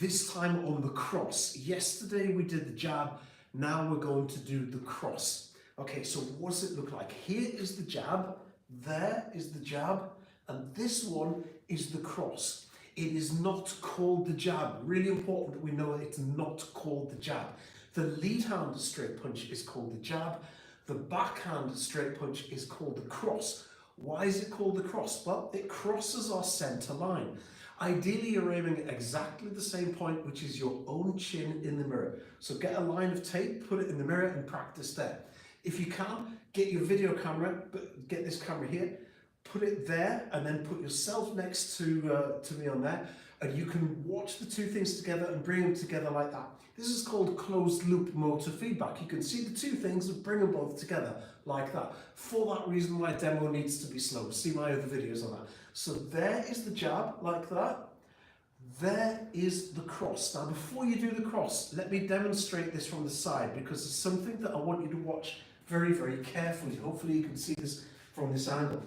This time on the cross. Yesterday we did the jab, now we're going to do the cross. Okay, so what does it look like? Here is the jab, there is the jab, and this one is the cross. It is not called the jab. Really important that we know it's not called the jab. The lead hand straight punch is called the jab. The backhand straight punch is called the cross. Why is it called the cross? Well, it crosses our center line. Ideally, you're aiming at exactly the same point, which is your own chin in the mirror. So get a line of tape, put it in the mirror and practice there. If you can, get your video camera, but get this camera here, put it there and then put yourself next to me on there, and you can watch the two things together and bring them together like that. This is called closed loop motor feedback. You can see the two things and bring them both together like that. For that reason, my demo needs to be slow. See my other videos on that. So there is the jab like that. There is the cross. Now before you do the cross, let me demonstrate this from the side, because it's something that I want you to watch very, very carefully. Hopefully you can see this from this angle.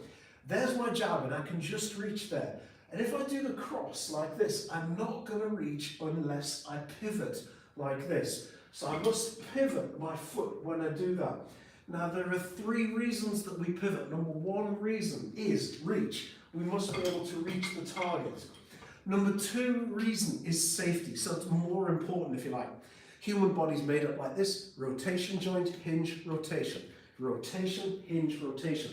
There's my jab and I can just reach there. And if I do the cross like this, I'm not going to reach unless I pivot like this. So I must pivot my foot when I do that. Now there are three reasons that we pivot. Number one reason is reach. We must be able to reach the target. Number two reason is safety. So it's more important, if you like. Human body's made up like this: rotation joint, hinge, rotation. Rotation, hinge, rotation.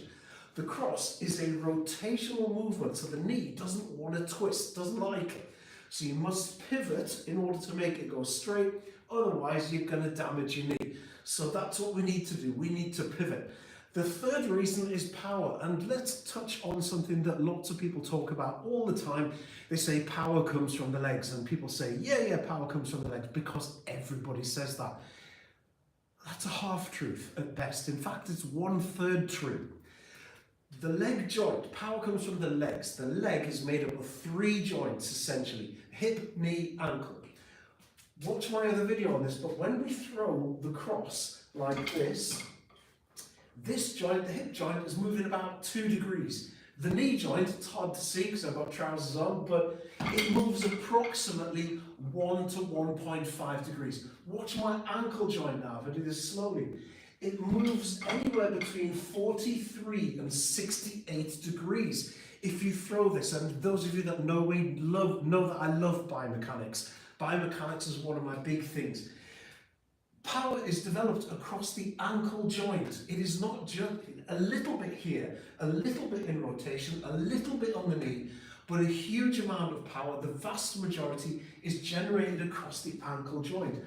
The cross is a rotational movement, so the knee doesn't want to twist, doesn't like it. So you must pivot in order to make it go straight, otherwise you're going to damage your knee. So that's what we need to do, we need to pivot. The third reason is power, and let's touch on something that lots of people talk about all the time. They say power comes from the legs, and people say, yeah, power comes from the legs, because everybody says that. That's a half-truth at best. In fact, it's 1/3 true. The leg joint, power comes from the legs. The leg is made up of three joints, essentially: hip, knee, ankle. Watch my other video on this, but when we throw the cross like this joint, the hip joint, is moving about 2 degrees. The knee joint, it's hard to see because I've got trousers on, but it moves approximately 1 to 1.5 degrees. Watch my ankle joint now, if I do this slowly. It moves anywhere between 43 and 68 degrees if you throw this. And those of you that know me know that I love biomechanics. Biomechanics is one of my big things. Power is developed across the ankle joint. It is not just a little bit here, a little bit in rotation, a little bit on the knee, but a huge amount of power, the vast majority, is generated across the ankle joint.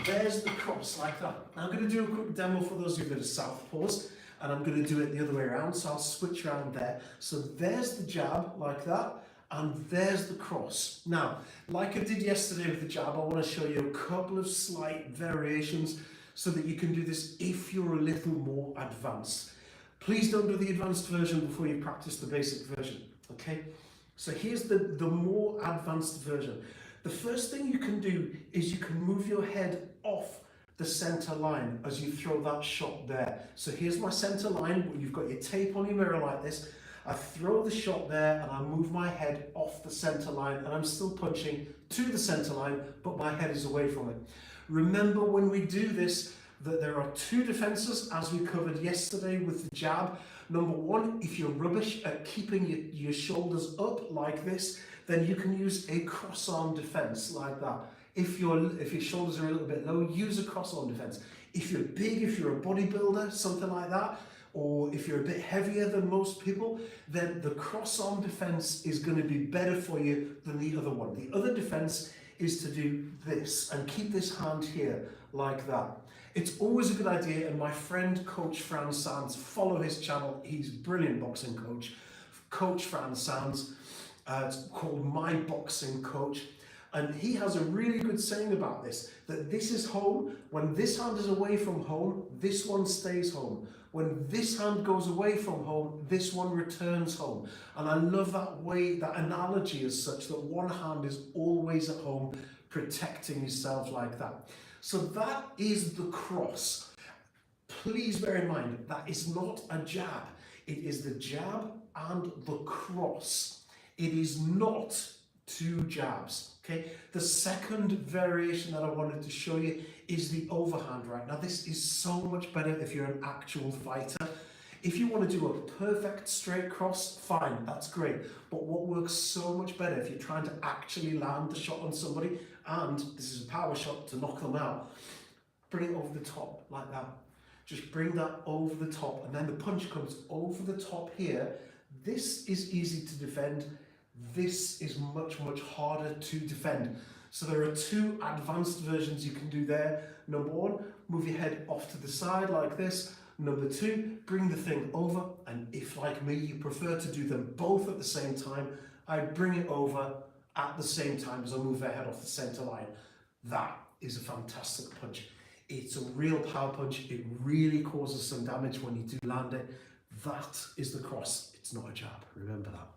There's the cross like that. Now I'm going to do a quick demo for those of you that are southpaws, and I'm going to do it the other way around, so I'll switch around there. So there's the jab like that, and there's the cross. Now, like I did yesterday with the jab, I want to show you a couple of slight variations so that you can do this if you're a little more advanced. Please don't do the advanced version before you practice the basic version, okay? So here's the more advanced version. The first thing you can do is you can move your head off the center line as you throw that shot there. So here's my center line, where you've got your tape on your mirror like this. I throw the shot there and I move my head off the center line, and I'm still punching to the center line, but my head is away from it. Remember when we do this that there are two defenses, as we covered yesterday with the jab. Number one, if you're rubbish at keeping your shoulders up like this, then you can use a cross-arm defense like that. If your shoulders are a little bit low, use a cross-arm defense. If you're big, if you're a bodybuilder, something like that, or if you're a bit heavier than most people, then the cross-arm defense is going to be better for you than the other one. The other defense is to do this and keep this hand here like that. It's always a good idea, and my friend Coach Franz Sands, follow his channel, he's a brilliant boxing coach. Coach Franz Sands, it's called My Boxing Coach, and he has a really good saying about this, that this is home. When this hand is away from home, this one stays home. When this hand goes away from home, this one returns home. And I love that way, that analogy is such that one hand is always at home, protecting yourself like that. So that is the cross. Please bear in mind, that is not a jab. It is the jab and the cross. It is not 2 jabs. Okay, the second variation that I wanted to show you is the overhand right. Now this is so much better if you're an actual fighter. If you want to do a perfect straight cross, fine, that's great. But what works so much better if you're trying to actually land the shot on somebody, and this is a power shot to knock them out, bring it over the top like that. Just bring that over the top, and then the punch comes over the top here. This is easy to defend. This is much, much harder to defend. So there are 2 advanced versions you can do there. Number 1, move your head off to the side like this. Number 2, bring the thing over, and if, like me, you prefer to do them both at the same time, I bring it over at the same time as I move their head off the center line. That is a fantastic punch. It's a real power punch. It really causes some damage when you do land it. That is the cross. It's not a jab. Remember that.